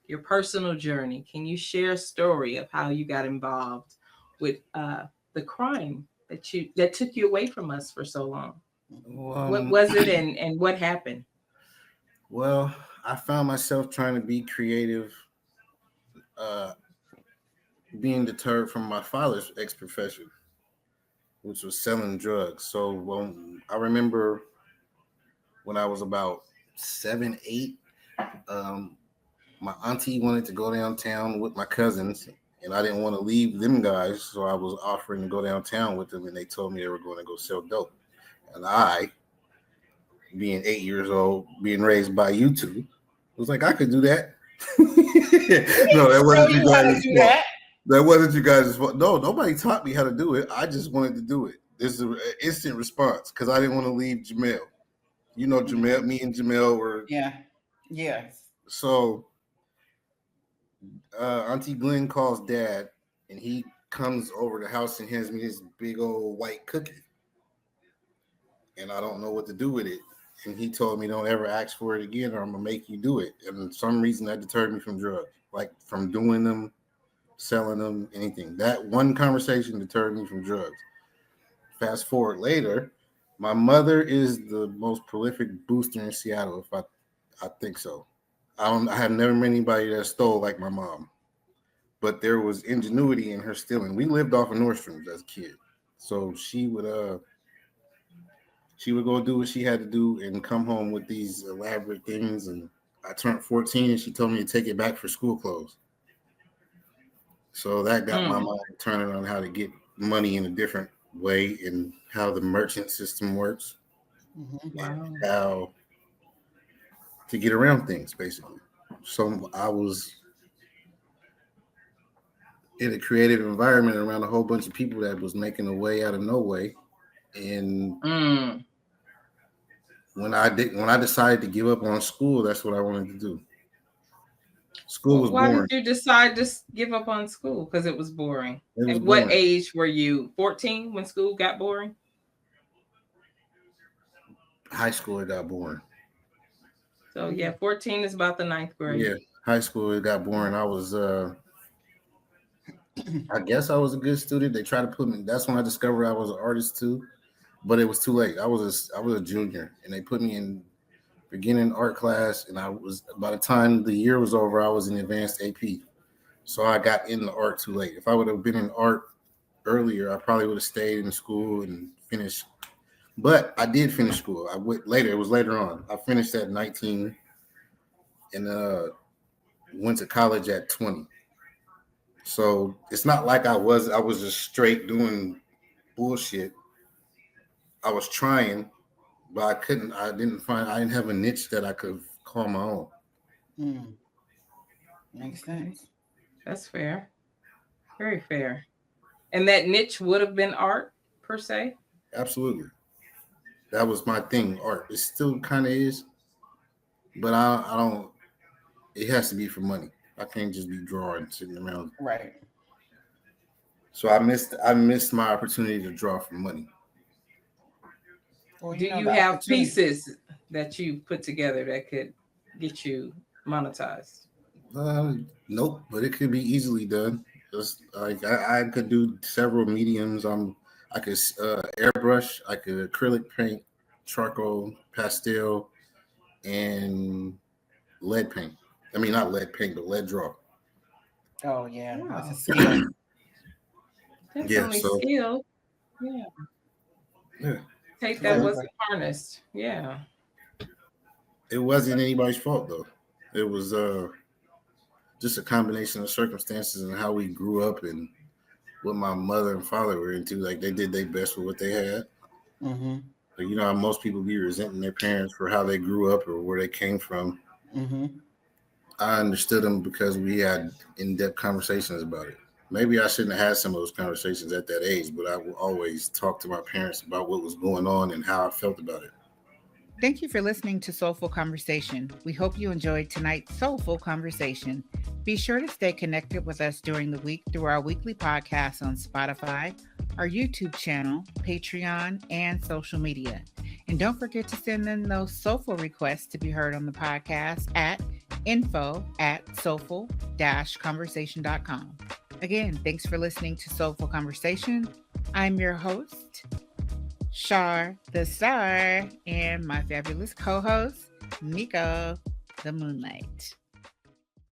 your personal journey. Can you share a story of how you got involved with the crime that took you away from us for so long? What Um, was it, and what happened? well, I found myself trying to be creative, uh, being deterred from my father's ex profession, which was selling drugs. So I remember when I was about 7, 8, um, my auntie wanted to go downtown with my cousins, and I didn't want to leave them guys, so I was offering to go downtown with them, and they told me they were going to go sell dope. And I, being 8 years old, being raised by you two, was like, I could do that. No, that Show wasn't you you how to guys' do fault. that. That wasn't you guys' fault. No, nobody taught me how to do it. I just wanted to do it. This is an instant response because I didn't want to leave Jamel. You know, Jamel, me and Jamel were Yeah. Yes. so. Auntie Glenn calls Dad, and he comes over the house and hands me this big old white cookie, and I don't know what to do with it. And he told me, "Don't ever ask for it again, or I'm gonna make you do it." And for some reason, that deterred me from drugs, like from doing them, selling them, anything. That one conversation deterred me from drugs. Fast forward later, my mother is the most prolific booster in Seattle. I think so. I have never met anybody that stole like my mom, but there was ingenuity in her stealing. We lived off of Nordstrom's as a kid, so she would go do what she had to do and come home with these elaborate things. And I turned 14, and she told me to take it back for school clothes. So that got my Mm. mind turning on how to get money in a different way and how the merchant system works and Wow. how to get around things, basically. So I was in a creative environment around a whole bunch of people that was making a way out of no way. And Mm. when I decided to give up on school, that's what I wanted to do. School Well, was why did boring. you decide to give up on school? Because it was boring. It was At what boring. age were you? 14 when school got boring? High school it got boring. So yeah, 14 is about the ninth grade. Yeah, high school it got boring. I guess I was a good student. They tried to put me. That's when I discovered I was an artist too, but it was too late. I was a junior, and they put me in beginning art class, and I was by the time the year was over, I was in advanced AP. So I got into art too late. If I would have been in art earlier, I probably would have stayed in school and finished. But I did finish school. I went later. It was later on. I finished at 19 and went to college at 20. So it's not like I was just straight doing bullshit. I was trying, but I didn't have a niche that I could call my own. Mm. Makes sense. That's fair. Very fair. And that niche would have been art per se. Absolutely. That was my thing, art. It still kind of is, but I don't, it has to be for money. I can't just be drawing sitting around. Right. So I missed my opportunity to draw for money. Well, Do you the have opportunity. pieces that you put together that could get you monetized? Nope, but it could be easily done. Just like I could do several mediums. I could airbrush, I could acrylic paint, charcoal, pastel, and lead paint. I mean, not lead paint, but lead draw. Oh yeah, that's a Wow. skill. Yeah, Definitely so skill. Yeah. yeah, Tape that so wasn't Definitely. harnessed. Yeah. it wasn't anybody's fault though. It was just a combination of circumstances and how we grew up and what my mother and father were into. Like they did their best with what they had. Mm-hmm. Like, you know how most people be resenting their parents for how they grew up or where they came from. Mm-hmm. I understood them because we had in-depth conversations about it. Maybe I shouldn't have had some of those conversations at that age, but I will always talk to my parents about what was going on and how I felt about it. Thank you for listening to Soulful Conversation. We hope you enjoyed tonight's Soulful Conversation. Be sure to stay connected with us during the week through our weekly podcasts on Spotify, our YouTube channel, Patreon, and social media. And don't forget to send in those soulful requests to be heard on the podcast at info@soulful-conversation.com. Again, thanks for listening to Soulful Conversation. I'm your host, Shar the Star, and my fabulous co-host, Nico the Moonlight.